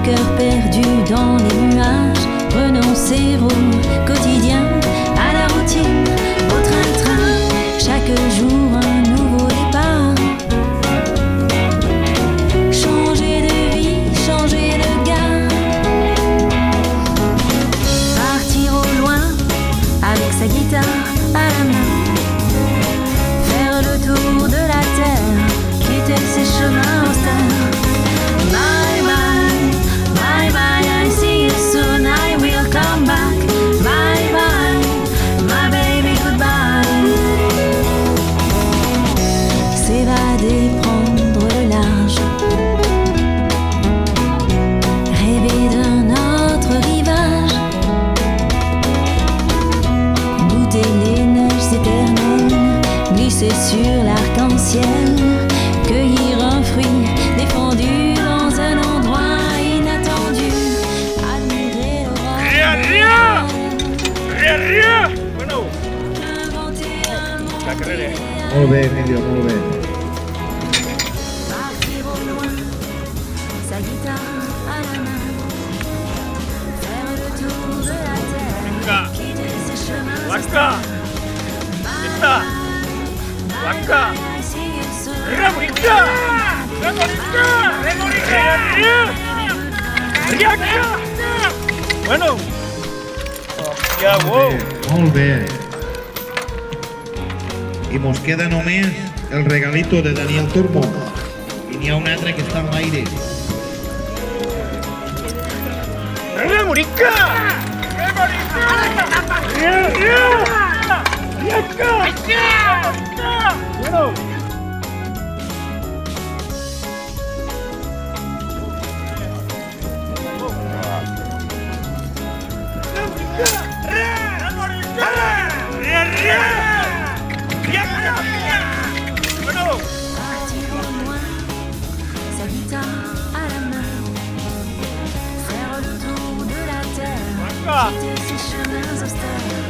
Cœur perdu dans les nuages, renoncer au quotidien, à la routine, au train-train, chaque jour un nouveau départ. Changer de vie, changer de gare, partir au loin avec sa guitare à la main, faire le tour de la terre, quitter ses chemins austères. Bye bye, bye bye, I see you soon, I will come back. Bye bye, my baby, goodbye. S'évader, prendre le large, rêver d'un autre rivage, goûter les neiges éternelles, glisser sur l'arc-en-ciel, cueillir un fruit défendu dans un endroit inattendu, admirer l'aurore, Bueno, inventer un monde idéal, Molt bé, Emilio, molt bé. partir au loin, sa guitare à la main, faire le tour de la terre, quitter ses chemins Waka, Kita, Waka, I see you soon. Remorika, Bueno, ja, wow. Molt bé. I mos queda només el regalito de Daniel Turmo. I n'hi ha un altre que està en l'aire. Remorika, Bueno. Partir au loin, sa guitare à la main, faire le tour de la terre, quitter ses chemins austères.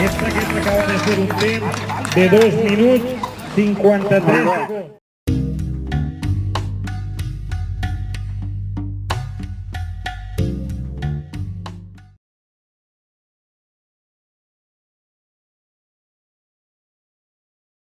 Esta que acaba de ser un temps de 2 minuts 53 segons.